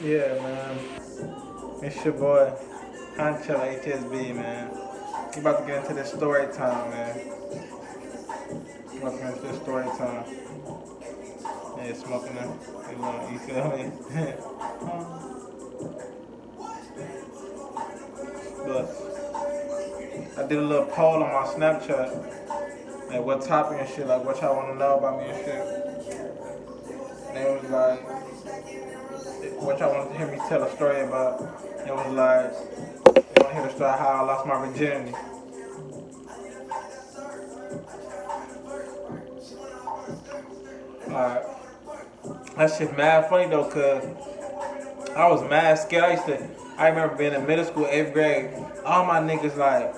Yeah, man. It's your boy, Honcho HSB, man. We about to get into this story time, man. We about to get into this story time. Yeah, smoking them. You feel me? but I did a little poll on my Snapchat. Like, what topic and shit, like, what y'all want to know about me and shit. And it was like, what y'all want to hear me tell a story about. It was like, they want to hear the story how I lost my virginity. Like, that shit mad funny though, cause I was mad scared. I remember being in middle school, 8th grade. All my niggas like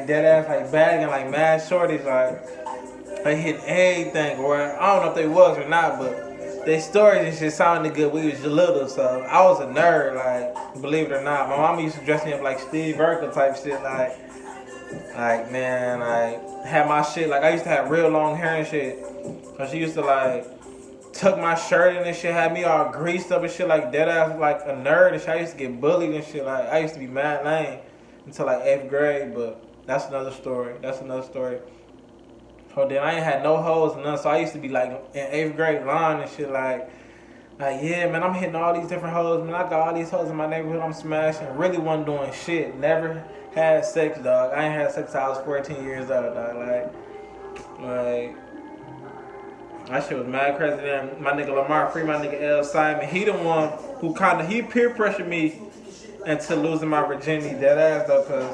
dead ass, like bagging, like mad shorties, like they hit everything. Or I don't know if they was or not, but they stories and shit sounded good. We was little, so I was a nerd, like believe it or not. My mama used to dress me up like Steve Urkel type shit, like man, like had my shit. Like I used to have real long hair and shit. So she used to like took my shirt in and shit, had me all greased up and shit, like dead ass, like a nerd and shit. I used to get bullied and shit. Like I used to be mad lame until like 8th grade, but that's another story. That's another story. So then I ain't had no hoes and none, so I used to be like in 8th grade lying and shit, like yeah, man, I'm hitting all these different hoes, man. I got all these hoes in my neighborhood, I'm smashing. Really wasn't doing shit. Never had sex, dog. I ain't had sex till I was 14 years old, dog. Like. That shit was mad crazy. Then my nigga Lamar Free, my nigga L. Simon, he the one who he peer pressured me into losing my virginity, dead ass though, cause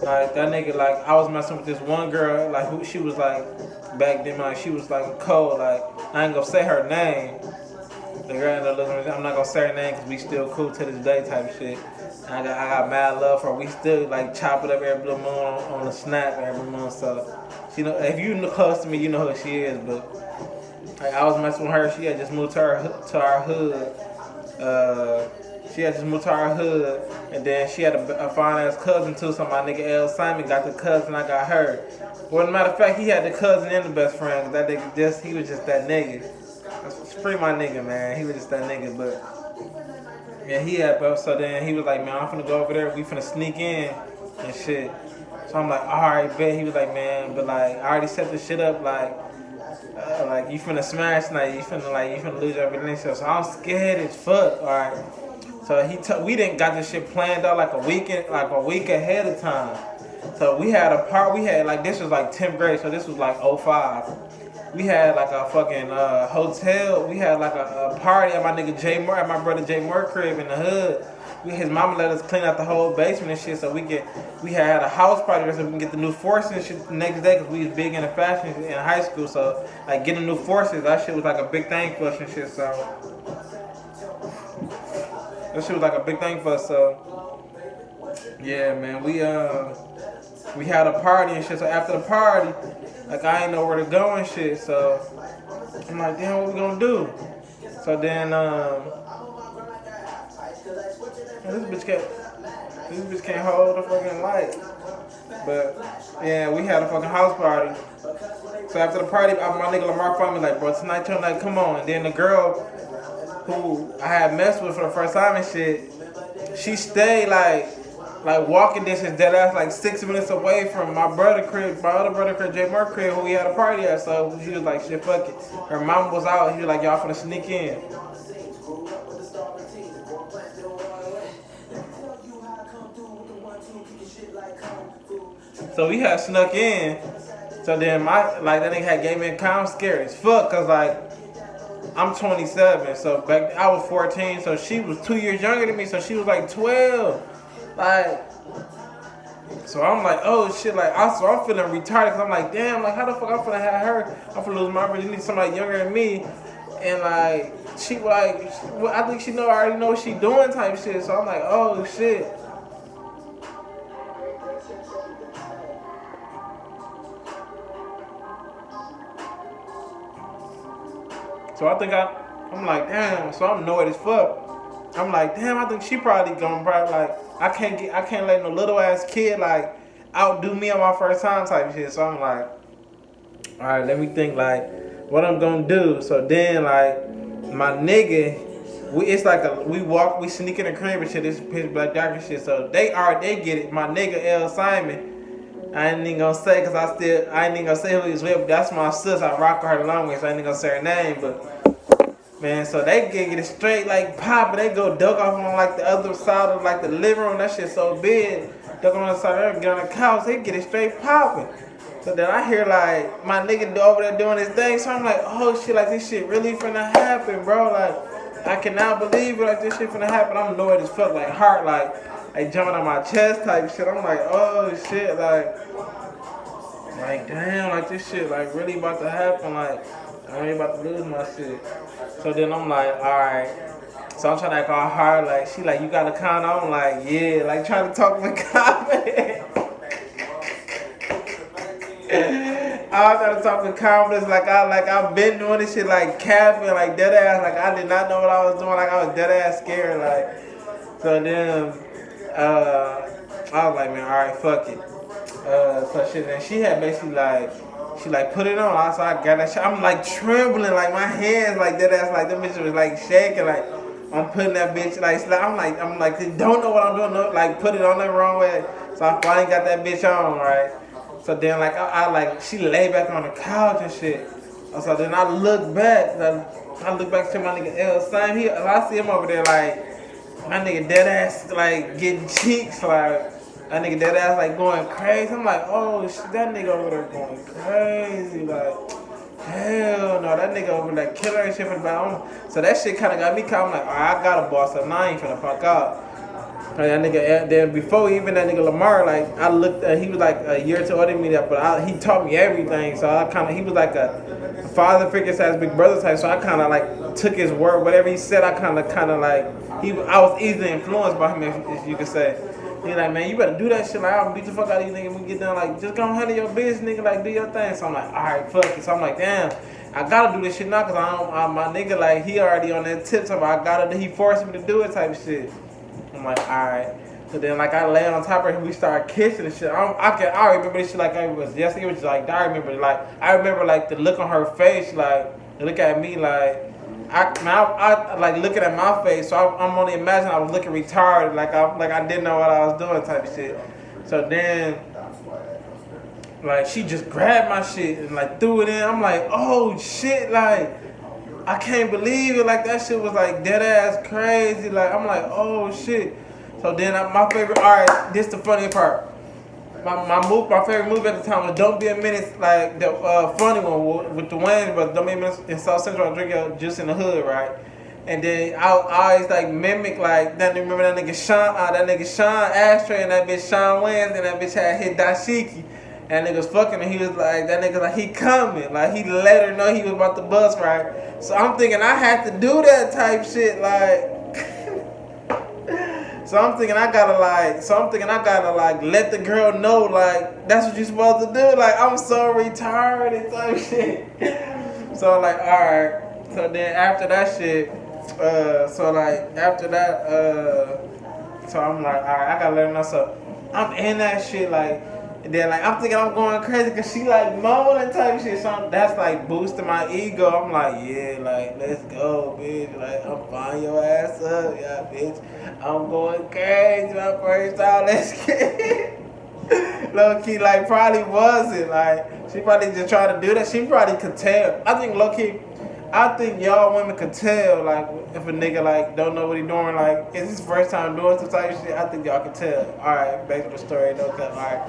like that nigga, like I was messing with this one girl, like who she was like back then, like she was like cold, like I ain't gonna say her name. The girl ended up losing. I'm not gonna say her name cause we still cool to this day type shit. And I got mad love for her. We still like chop it up every blue moon on the snap every month. So she know if you close to me, you know who she is. But like, I was messing with her. She had just moved to our hood. She had just moved to our hood, and then she had a fine ass cousin too. So my nigga L Simon got the cousin. I got her. Well, as a matter of fact, he had the cousin and the best friend. That nigga he was just that nigga. Free my nigga, man. He was just that nigga, but yeah, he had, bro. So then he was like, man, I'm finna go over there. We finna sneak in and shit. So I'm like, all right, bet. He was like, man, but like, I already set this shit up. Like you finna smash tonight. You finna lose your relationship. So I'm scared as fuck. All right. So we didn't got this shit planned out like a week ahead of time. So we had a part. We had like this was like 10th grade. So this was like '05. We had like a fucking hotel. We had like a party at my nigga Jay Moore, at my brother Jay Moore crib in the hood. His mama let us clean out the whole basement and shit, so we had a house party so we can get the new forces and shit the next day because we was big into fashion in high school. So like getting new forces, that shit was like a big thing for us and shit. So that shit was like a big thing for us. So yeah, man, we had a party and shit. So after the party, like I ain't know where to go and shit. So I'm like, damn, what we gonna do? So then this bitch can't hold the fucking light. But yeah, we had a fucking house party. So after the party, my nigga Lamar found me like, bro, tonight your night, come on. And then the girl who I had messed with for the first time and shit, she stayed like walking distance, dead ass, like 6 minutes away from my other brother crib, Jay Mark crib, who we had a party at. So she was like, shit, fuck it. Her mom was out. He was like, y'all finna sneak in. So we had snuck in. So then that nigga had gave me a calm, scary as fuck, cause like I'm 27, so back then I was 14, so she was 2 years younger than me, so she was like 12. Like, so I'm like, oh shit, like so I'm feeling retarded, cause I'm like, damn, like how the fuck I'm finna have her? I'm finna lose my virginity, somebody younger than me, and like she like, well, I think I already know what she doing type shit. So I'm like, oh shit. So I'm like, damn. So I'm annoyed as fuck. I'm like, damn. I think she probably like, I can't let no little ass kid like outdo me on my first time type shit. So I'm like, all right, let me think like what I'm gonna do. So then like my nigga, it's like we sneak in the crib and shit. This pitch black dark and shit. So they get it. My nigga L Simon. I ain't even gonna say because I ain't even gonna say who he's with. But that's my sis. I rock with her long way, so I ain't even gonna say her name. But man, so they get it straight like pop, and they go duck off on like the other side of like the living room. That shit so big. Duck on the side of there, get on the couch. They get it straight popping. So then I hear like my nigga over there doing his thing. So I'm like, oh shit, like this shit really finna happen, bro. Like I cannot believe it. Like this shit finna happen. I'm annoyed as fuck, like heart like jumping on my chest type shit. I'm like, oh shit, like damn, like this shit like really about to happen. Like I ain't about to lose my shit. So then I'm like, all right. So I'm trying to act all hard, like she like, you got a condom? I'm like, yeah, like trying to talk with confidence. I was trying to talk with confidence, like I've been doing this shit like capping, like dead ass, like I did not know what I was doing, like I was dead ass scared, like. So then I was like, man, all right, fuck it. So shit, then she had basically like, she like put it on. So I got that shit. I'm like trembling, like my hands like that ass, like them bitches was like shaking, like I'm putting that bitch like I'm like don't know what I'm doing, no, like put it on the wrong way. So I finally got that bitch on, right? So then like I like she lay back on the couch and shit. So then I look back, to my nigga L Simon. I see him over there like my nigga dead ass like getting cheeks, like. That nigga dead ass like going crazy. I'm like, oh shit, that nigga over there going crazy. Like, hell no, that nigga over there killing and shit for the back. So that shit kind of got me caught. I'm like, alright, I got a boss up. Now I ain't finna fuck out. And that nigga, then before even that nigga Lamar, like, I looked at, he was like a year or two older than me, but he taught me everything. So I kind of, he was like a father figure slash big brother type. So I kind of like took his word, whatever he said, I kind of like, I was easily influenced by him, if you could say. He like, man, you better do that shit. Like, I'll beat the fuck out of you niggas when we get done. Like, just go handle your business, nigga. Like, do your thing. So I'm like, all right, fuck it. So I'm like, damn, I gotta do this shit now, cause my nigga, like, he already on that tip. So he forced me to do it type of shit. I'm like, all right. So then, like, I lay on top of her and we started kissing and shit. I remember this shit like it was yesterday. It was just like, I remember like the look on her face, like, the look at me, like. I like looking at my face, so I'm only imagining I was looking retarded, like I didn't know what I was doing type of shit. So then, like she just grabbed my shit and like threw it in. I'm like, oh shit, like I can't believe it, like that shit was like dead ass crazy. Like I'm like, oh shit. So then my favorite, all right, this the funny part. My favorite movie at the time was Don't Be a Menace, like the funny one with the Wayans, but Don't Be a Menace in South Central. I drink your juice in the hood, right? And then I always like mimic like that. Remember that nigga Sean Ashtray and that bitch Sean Wayans, and that bitch had hit Dashiki. And that nigga was fucking and he was like, that nigga like he coming, like he let her know he was about to bust, right? So I'm thinking I had to do that type shit, like. So I'm thinking I gotta like let the girl know like that's what you're supposed to do. Like I'm so retarded type shit. So like alright. So then after that shit, so I'm like, alright, I gotta let her know. So I'm in that shit like, and then like I'm thinking I'm going crazy cause she like moaning type shit. So that's like boosting my ego. I'm like, yeah, like let's go, bitch. Like I'm buying your ass up, yeah, bitch. I'm going crazy, my first time. Let's get it. Low key, like probably wasn't like she probably just tried to do that. She probably could tell. I think low key, I think y'all women could tell like if a nigga like don't know what he doing. Like it's his first time doing some type of shit. I think y'all can tell. All right, back to the story. No cut. All right.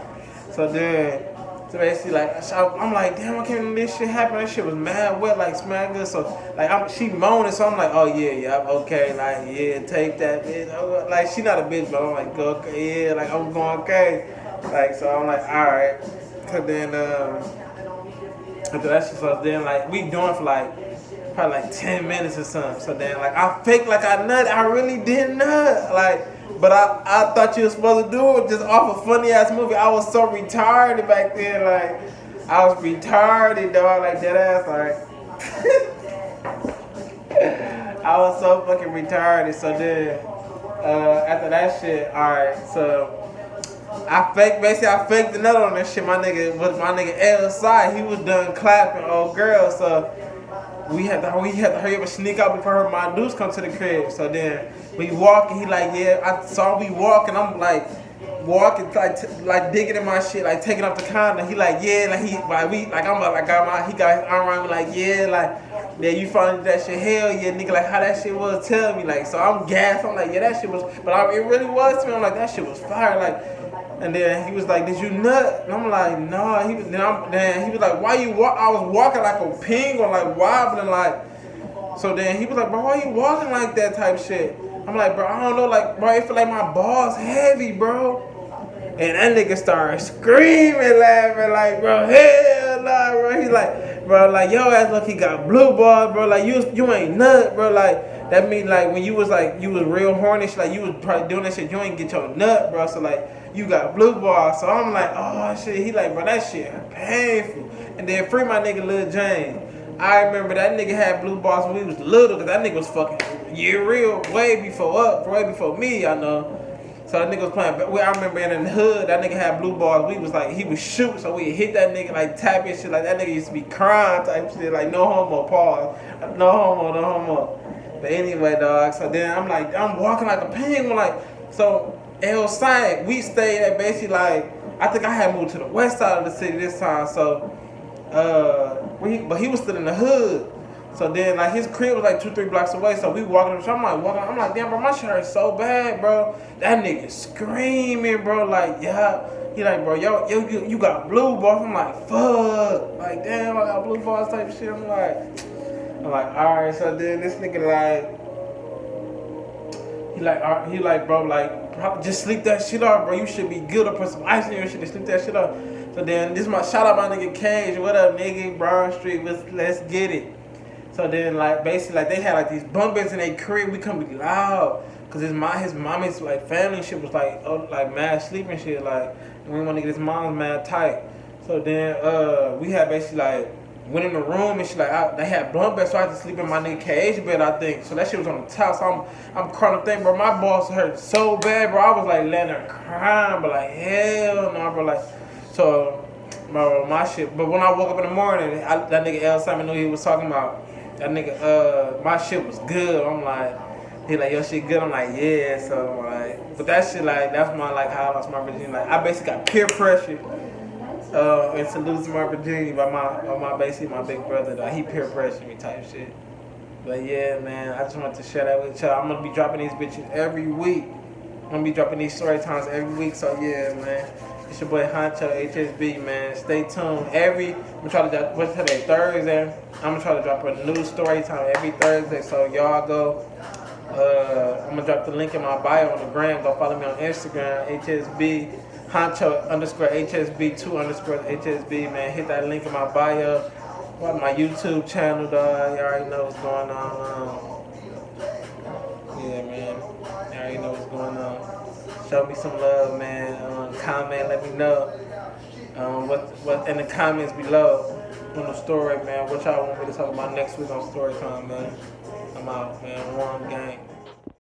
So then, so basically, like, I'm like, damn, I can't believe this shit happened. That shit was mad wet, like, smack good. So, like, she moaning, so I'm like, oh, yeah, okay, like, yeah, take that, bitch. Like, she not a bitch, but I'm like, go, yeah, like, I'm going crazy. Like, so I'm like, all right. So then, after that shit, so then, like, we doing for, like, probably, like, 10 minutes or something. So then, like, I faked like I nut. I really did nut. Like, but I thought you were supposed to do it just off a funny ass movie. I was so retarded back then, like I was retarded, dog, like that ass, like I was so fucking retarded. So then after that shit, alright, so I faked the nut on this shit. My nigga L side, he was done clapping old girl, so we had to hurry up and sneak out before my dudes come to the crib. So then we walking, he like, yeah, I saw we walking, I'm like walking, like digging in my shit, like taking off the condom. He like, yeah, he got his arm around me, like, yeah, like, yeah, you finally did that shit, hell yeah, nigga, like how that shit was, tell me, like, so I'm gassed, I'm like, yeah, that shit was, but it really was to me, I'm like, that shit was fire, like. And then he was like, "Did you nut?" And I'm like, "No." Then he was like, "Why you walk?" I was walking like a penguin, like wobbling, like. So then he was like, "Bro, why you walking like that?" Type shit. I'm like, "Bro, I don't know, like, bro, I feel like my balls heavy, bro." And that nigga started screaming, laughing, like, "Bro, hell nah, bro." He's like, "Bro, like, yo ass look, he got blue balls, bro. Like, you ain't nut, bro. Like, that mean like when you was like you was real horny, like you was probably doing that shit, you ain't get your nut, bro. So like." You got blue balls, so I'm like, oh shit. He like, bro, that shit painful. And then free my nigga Lil James. I remember that nigga had blue balls when we was little, cause that nigga was fucking real way before me, I know. So that nigga was playing. I remember in the hood, that nigga had blue balls. We was like, he was shoot, so we hit that nigga like tap and shit. Like that nigga used to be crying type shit, like no homo, pause, no homo. But anyway, dog. So then I'm walking like a penguin, like so. Side, we stayed at basically like I think I had moved to the west side of the city this time, so but he was still in the hood. So then like his crib was like 2-3 blocks away, so we walking up. So I'm like, damn, bro, my shit hurts so bad, bro. That nigga screaming, bro, like yeah. He like, bro, yo, you got blue balls. I'm like, fuck, like damn, I got blue balls type of shit. I'm like, all right. So then this nigga like. He like, bro, like, just sleep that shit off, bro. You should be good or put some ice in your shit to sleep that shit off. So then, shout out my nigga Cage. What up, nigga? Brown Street, let's get it. So then, like, basically, like, they had, like, these bunk beds in their crib. We couldn't be loud. Because his mommy's, like, family shit was, like mad sleeping shit. Like, and we want to get his mom's mad tight. So then, we had basically, like, went in the room and she like they had blunt beds, so I had to sleep in my nigga Cage bed, I think. So that shit was on the top. So I'm crying, thing, bro. My balls hurt so bad, bro. I was like letting her crying, but like hell no, bro. Like so, bro, my shit. But when I woke up in the morning, that nigga L Simon knew he was talking about. That nigga, my shit was good. I'm like, he like your shit good. I'm like yeah. So like, but that shit like that's my like how I lost my virginity. Like I basically got peer pressure. And to lose my virginity by my basically my big brother, though. He peer pressured me type shit. But yeah, man, I just wanted to share that with y'all. I'm gonna be dropping these bitches every week. I'm gonna be dropping these story times every week. So yeah, man, it's your boy Honcho HSB, man. Stay tuned. I'm gonna try to drop, what's today? Thursday. I'm gonna try to drop a new story time every Thursday. So y'all go. I'm gonna drop the link in my bio on the gram. Go follow me on Instagram, HSB. Honcho _HSB2 _HSB, man. Hit that link in my bio. What my YouTube channel, dog. You already know what's going on. Yeah, man. You already know what's going on. Show me some love, man. Comment, let me know. What in the comments below on the story, man. What y'all want me to talk about next week on story time, man. I'm out, man. One gang.